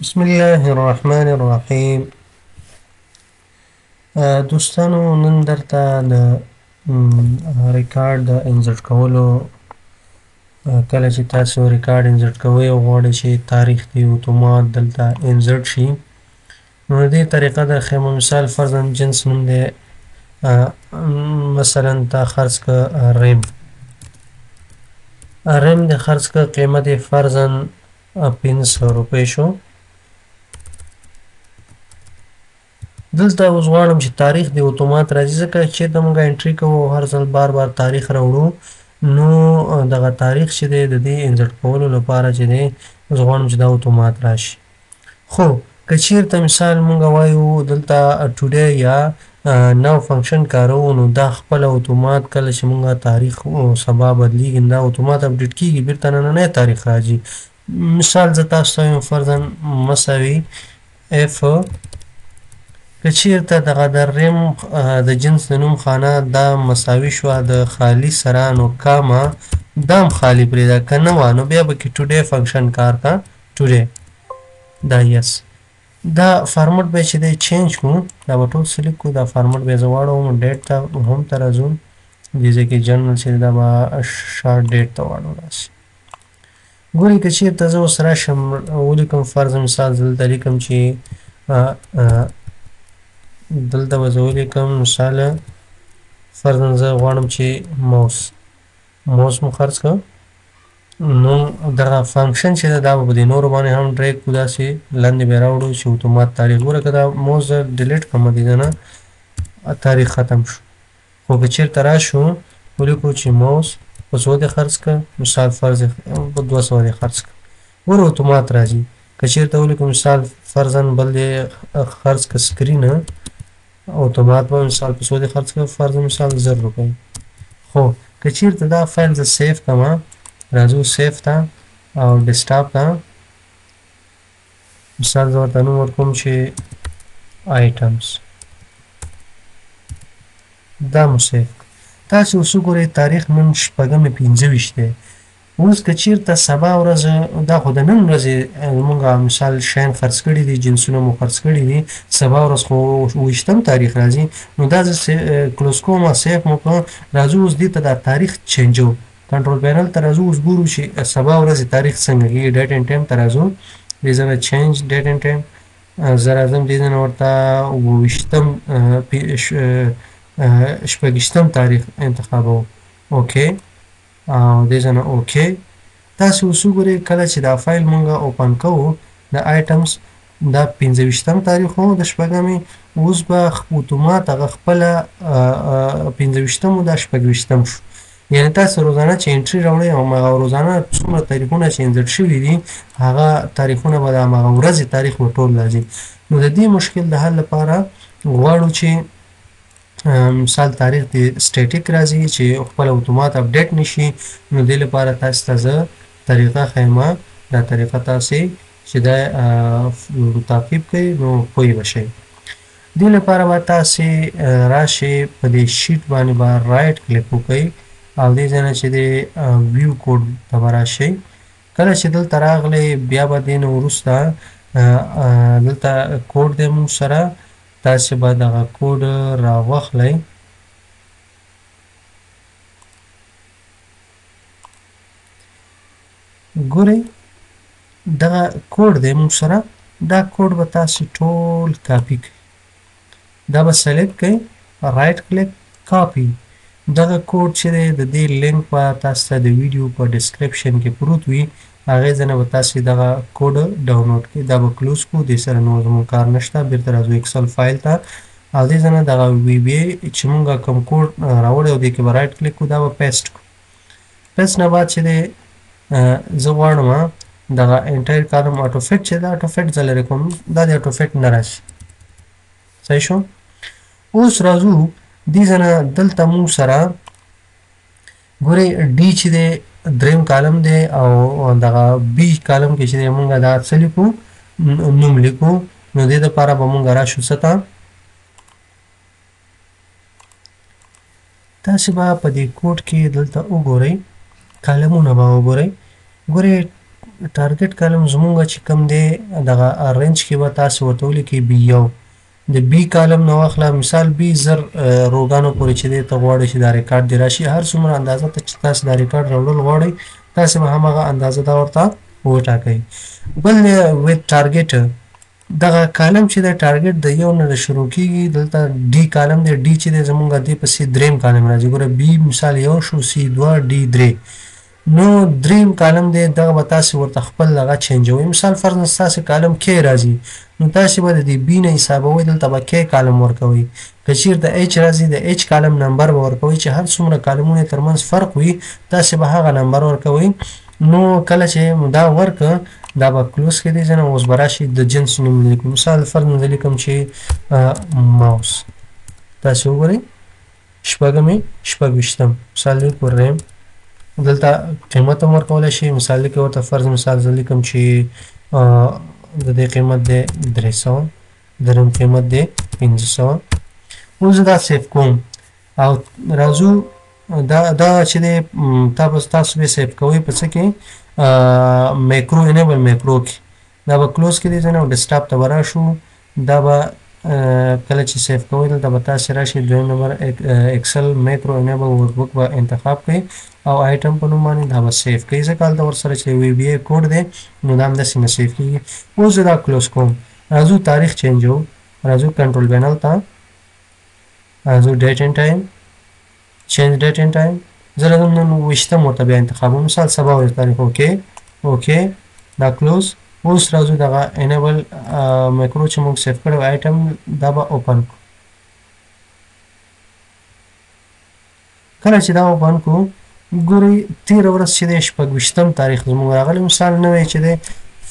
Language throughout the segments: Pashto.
بسم الله الرحمن الرحیم. دوستانو، نن درته د ریکارډ د انسرټ کولو کله چې تاسو ریکارډ انسرټ کوئ او غواړئ چې تاریخ دې اتومات دلته انسرټ شي، نو د دې طریقه د خیمه مثال فرضاً جنس نوم دی مثلا تا خرڅ که ریم دې خرڅ که قیمت یې فرضاً 500 روپۍ شو. دلته اوس غواړم چې تاریخ د اتومات راځي، ځکه چېرته موږ انټري کوو او هر ځل بار بار تاریخ راوړو، نو دغه تاریخ چې دی د دې انسرټ کولو لپاره چې دی زه غواړم چې دا اتومات راشي. خو که چېرته مثال موږ وایو دلته ټوډے یا نو فنکشن کاروو، نو دا خپله اتومات کله چې موږ تاریخ سبا بدلیږي دا اتومات اپډیټ کیږي، بیرته نننی تاریخ راځي. مثال زه تاسو ته وایم فرضاً مساوي اف که چېرته دغه د ریم د جنس د نوم خانه دا مساوي شوه د خالي سره، نو کاما دا هم خالي پرېږده، که نه وه نو بیا به کې ټوډے فنکشن کار کا ټوډے دا یس. دا فارمټ به چې دی چینج کړو، دا به ټول سلیکټ کړو، دا فارمټ به زه واړوم ډیټ ته هم ته راځو، دې ځای کې جنرل چې دا به شارټ ډیټ ته واړو داسې. ګورئ که چېرته زه اوس راشم ولیکم فرض مثال زه دلته لیکم چې دلته به زه ولیکم مثال فرضاً زه غواړم چې موس مو خرڅ کړه، نو دغه فنکشن چې ده دا به په دې نورو باندې هم ډریګ کړو، داسې لاندې به یې راوړو چې اتومات تاریخ. ګوره که دا موس زه ډیلیټ کړم د ده نه تاریخ ختم شو، خو که چېرته راشو ولیکو چې موس په څو دې خرڅ کړه، مثال فرض په 200 دې خرڅ کړه، ګوره اتومات راځي. که چېرته ولیکو مثال فرضاً بل دې خرڅ کړه سکرینه، اتومات به مثال په څو دې خرڅ کړه، فرض مثال 1000 روپۍ. خو که چېرته دا فایل زه سیف کړم، راځو سیف ته او ډیسکټاپ ته مثال زه ورته نوم ورکوم چې آیټمز، دا مو سیف. تاسې اوس وګورئ تاریخ نن 25 دی. اوس که چېرته سبا ورځ دا خو د نن ورځې موږ مثال شیان خرڅ کړي دي، جنسونه مو خرڅ کړي دي، سبا ورځ خو 20 تاریخ راځي، نو دا زه کلوز کوم سیف مو کړم. راځو اوس دې ته دا تاریخ چینجو، کنټرول پینل ته راځو، اوس ګورو چې سبا ورځې تاریخ څنګه کېږي. ډیټ اینډ ټایم ته راځو، دې ځای نه چینج ډیټ اینډ ټایم زه راځم، دې ځای نه ورته 20 تاریخ انتخابوم، اوکې، او دې ځای نه اوکې. تاسې اوس وګورئ کله چې دا فایل مونږ اوپن کوو د آیټمز دا 25 تاریخ و د شپږمې، اوس به اتومات هغه خپله 25 دا 26 شو. یعنې تاسې روزانه چې انټري راوړئ او هماغه روزانه څومره تاریخونه چې انسرټ شوي دي هغه تاریخونه به د هماغه ورځې تاریخ به ټول راځي. نو د دې مشکل د حل لپاره غواړو چې مثال تاریخ د سټیټیک راځي چې خپل اتومات اپډیټ نشي، نو دې لپاره تاسو ته زه طریقه ښیم، دا طریقه تاسې چې دا تعقیب کړئ نو پوه بشئ. دې لپاره به تاسې راشئ په دې شیټ باندې به رایټ کلیک وکړئ او دې ځای نه چې د ویو کوډ ته به راشئ. کله چې دلته راغلی بیا به دې نه وروسته دلته کوډ دی موږ سره، تاسې به دغه کوډ راواخلئ. ګورئ دغه کوډ دی موږ سره، دا کوډ به تاسې ټول کاپي کړئ، دا به سلیکټ کړئ رایټ کلیک کاپي. دغه کوډ چې دی د دې لینک به تاسو ته د ویډیو په ډسکرپشن کې پروت وي، هغې ځای نه به تاسې دغه کوډ ډاونلوډ کړئ. دا به کلوز کړو، دې سره نور زموږ کار نشته، بیرته راځو ایکسل فایل ته او دې ځای نه دغه وی بی چې موږ کوم کوډ راوړی او دې کې به رایټ کلیک کړو، دا به پیسټ کړو. پیسټ نه بعد چې دی زه غواړم دغه انټایر کالم اټو فټ چې دا اټو فټ زه لرې کوم، دا د اټو فټ نه راشي. صحیح شو. اوس راځو دې ځای نه دلته موږ سره ګورئ ډي چې دی دریم کالم دی او دغه بي کالم کې چې دی موږ دا څه لیکو، نوم لیکو. نو دې دپاره به موږ راشو څه ته، تاسې به په دې کوډ کې دلته وګورئ، کالمونه به وګورئ. ګورئ ټارګټ کالم زمونږ چې کوم دی دغه رینج کې به تاسو ورته ولیکئ B1 د بی کالم نو واخله مثال بی زر روګانو پورې چې دی ته غواړئ چې دا ریکارډ دې راشي هر څومره اندازه ته چې تاسو دا ریکارډ راوړل غواړئ تاسو به هماغه اندازه دا ورته وټاکئ بل ویت ټارګټ دغه کالم چې د ټارګټ د یو نه شروع کیږي دلته ډي کالم دی ډي چې د زمونږ دی پسې دریم کالم راځي ګوره بی مثال یو شو سی 2 ډي 3 نو دریم کالم دی دغه به تاسو ورته خپل دغه چینجوي مثال فرض تاسو کالم کې راځي نو تاسو به د بی نه حسابوي دلته به کې کالم ورکوي که چیرته اچ راځي د اچ کالم نمبر به ورکوي چې هر څومره کالمونه ترمنځ فرق وي تاسو به هغه نمبر ورکوي نو کله چې دا ورک دا به کلوز کې دی ځنه اوس به راشي د جنس نوم لیکم مثال فرض لیکم چې ماوس تاسو وګورئ شپږویشتم مثال وکړم دلته قیمت هم ورکولی شي مثال لیکه ورته فرض مثال زه لیکم چې د دې قیمت دی 300 دریم قیمت دی 500 اوس دا سیف کوم او راځو دا چې دی تاسو به سیف کوئ په څه کې میکرو انیبل میکرو کې دا به کلوز کې دی ځنه او ډیسکټاپ ته به راشو دا به کله چې سیف کوئ دلته به تاسو راشي دویم نمبر ایکسل میکرو انیبل ورکبوک به انتخاب کړئ او آیټم په نوم باندې دا به سیف کړئ ځکه هلته ورسره چې وی بی ای کوډ دی نو دا همداسې نه سیف کېږي اوس زه دا کلوز کوم راځو تاریخ چینجو راځو کنټرول پینل ته راځو ډیټ اینډ ټایم چینج ډیټ اینډ ټایم زه راځم نن ویشتم ورته بیا انتخابوم مثال سبا ورځ تاریخ اوکې دا کلوز اوس راځو دغه انیبل میکرو چې موږ سیف کړی آیټم دا به اوپن کړو کله چې دا اوپن کړو ګورئ تېره ورځ چې دی شپږویشتم تاریخ زموږ راغلی مثال نوی چې دی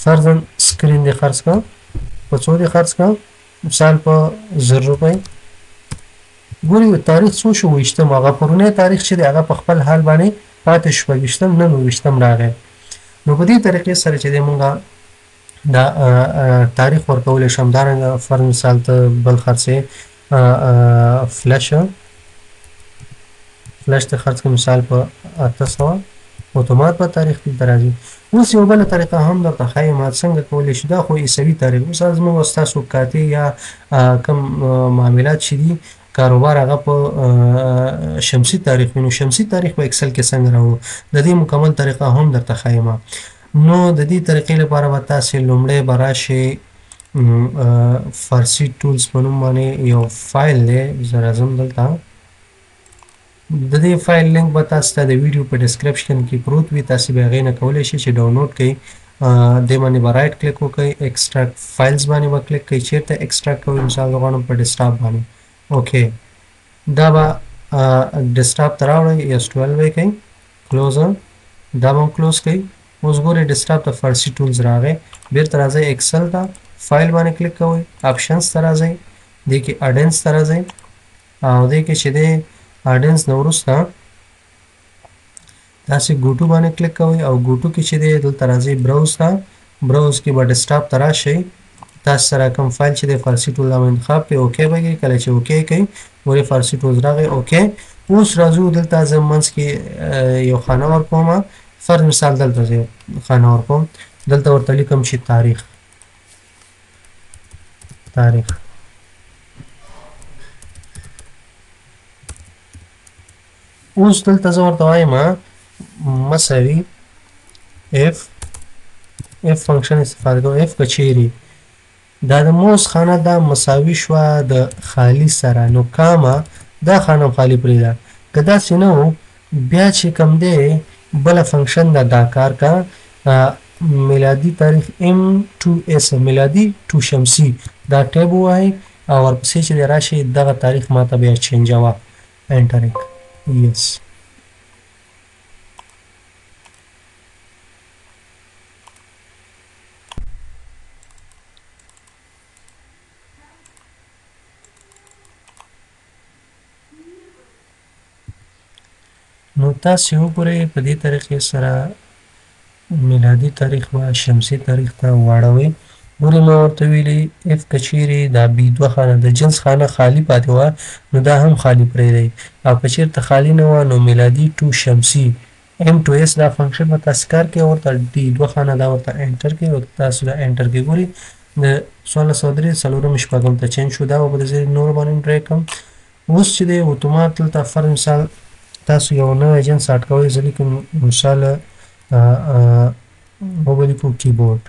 فرضاً سکرین دې خرڅ کړه په څو دې خرڅ کړه مثال په 1000 روپۍ ګورئ تاریخ څو شو ویشتم هغه پرونی تاریخ چې دی هغه په خپل حال باندې پاتې شپږویشتم نن اوویشتم راغی نو په دې طریقې سره چې دی موږ دا تاریخ ورکولی شم دارنګه فرض مثال ته بل خرڅې فلش ته خرڅ کړه مثال په 800 اتومات په تاریخ کې راځي اوس یو بله طریقه هم درته ښایم څنګه کولی شو دا خو عیسوي تاریخ مثال زموږ ستاسو کاتې یا کم معاملات چې دي کاروبار هغه په شمسي تاریخ وي نو شمسي تاریخ په اکسل کې څنګه راوړو د دې مکمل طریقه هم درته ښایم نو د دې طریقې لپاره به تاسې لومړی به راشئ فارسي ټولز په نوم باندې یو فایل دی زه راځم دلته د دې فایل لینک به تاسو ته د ویډیو په ډسکرپشن کې پروت وي تاسو به هغې نه کولی شئ چې ډاونلوډ کړئ دې باندې به رایټ کلیک وکړئ ایکسټراکټ فایلز باندې به کلیک کړئ چیرته ایکسټراکټ کوئ مثال زه غواړم په ډیسکټاپ باندې اوکې دا به ډیسکټاپ ته راوړئ S12 به یې کوئ کلوز دا به هم کلوز کړئ اوس ګورئ ډیسکټاپ ته فارسي ټولز راغی بیرته راځئ ایکسل ته فایل باندې کلیک کوئ آپشنز ته راځئ دې کې اډنس ته راځئ او دې کې چې دی اډنس نه وروسته تاسې ګوټو باندې کلیک کوئ او ګوټو کې چې دی دلته راځئ براوز ته براوز کې به ډیسکټاپ ته راشئ تاسو سره کوم فایل چې دی فارسي ټول دا انتخاب کړئ اوکې به کړئ کله چې اوکې کوئ ګورئ فارسي ټولز راغی اوکې اوس راځو دلته زه منځ کې یو خانه ورکوم فرض مثال دلته زه خانه ورکوم دلته ورته لیکم چې تاریخ اوس دلته زه ورته وایم مساوي اف فنکشن استفاده کوم اف کچيري دا د موس خانه دا مساوي شوه د خالی سره نو کامه دا خانه خالی پرېږده که داسې نه و بیا چې کوم دی بله فنکشن دا کار کا میلادي تاریخ M2S میلادي ټو شمسي دا ټیب ووایئ او ورپسې چې دی راشي دغه تاریخ ماته بیا چینجوه انټرنګ یس نو تاسې وګورئ په دې طریقې سره میلادي تاریخ به شمسي تاریخ ته واړوئ ګورئ ما ورته ویلي اف که چیرې دا B2 خانه د جنس خانه خالي پاتې وه نو دا هم خالي پرېږدئ او که چېرته خالي نه وه نو میلادي ټو شمسي M2S دا فنکشن به تاسو کار کوي ورته دی دوه خانه دا ورته انټر کوي او تاسو دا انټر کې ګوري د 1603 څلورم شپږم ته چینج شو دا به د زیر نور باندې ټرای کوم اوس چې د اتومات دلته فرض مثال تاسو یو نوی ایجنټ سټارټ کوئ زه لیکم مثال وبلیکو کیبورډ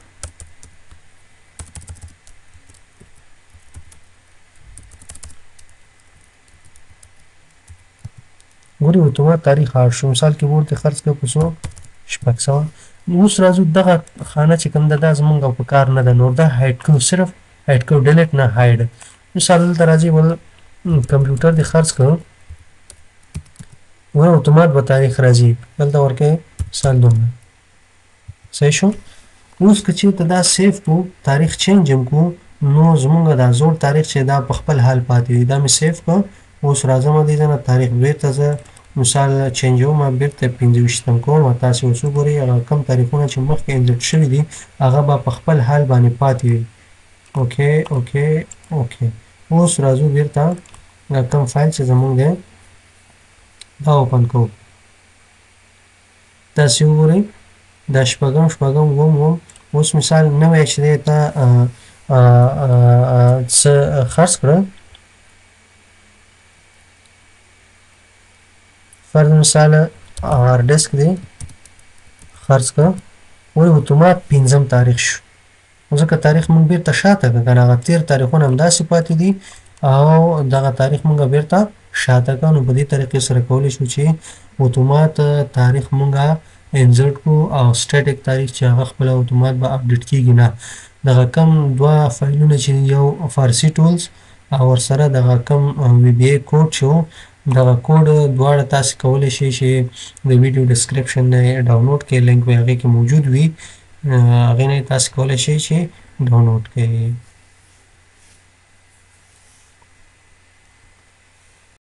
ګوري اتومات تاریخ هار شو مثال کیبورډ ته خرڅ کړو په څو شپږ سوه اوس راځو دغه خانه چې کوم ده دا زمونږ په کار نه ده نور دا هایډ کړو صرف هایډ کړو ډیلیټ نه هایډ مثال دلته راځي بل کمپیوټر دې خرڅ کړو وګوره اتومات به تاریخ راځي دلته ورکړئ مثال دومره صحیح شو اوس که چېرته دا سیف کړو تاریخ چینج هم کړو نو زمونږ دا زوړ تاریخ چې دا په خپل حال پاتې وي دا مې سیف کړ اوس راځم دې ځای نه تاریخ بیرته زه مثال چینجوم بیرته 25 کوم تاسو اوس وګورئ هغه کم تاریخونه چې مخکې انزټ شوي دي هغه به په خپل حال باندې پاتې وي اوکې اوکې اوکې اوس راځو بیرته کم فایل چې زمونږ دی دا اوپن کوو تاسو وګورئ دا شپږم اووم اوس مثال نوی چې دی ته څه خرڅ کړه فرض مثال هارد ډیسک دی خرڅ کړه وایي اتومات 5 تاریخ شو ځکه تاریخ مونږ بیرته شاته کړه کنه هغه تیر تاریخونه همداسې پاتې دي او دغه تاریخ مونږ بیرته شاته کړه نو په دې طریقې سره کولی شو چې اتومات تاریخ مونږ انزرټ کړو او سټیټیک تاریخ چې هغه خپله اتومات به اپډیټ کیږي نه دغه کم دوه فایلونه چې یو فارسي ټولز او ورسره دغه کم وی بی ای کوډ شو دغه کوډ دواړه تاسو کولی شئ چې د ویډیو ډسکرپشن نه ډاونلوډ کړئ لینک به هغې کې موجود وي هغې نه تاسو کولی شئ چې ډاونلوډ کړئ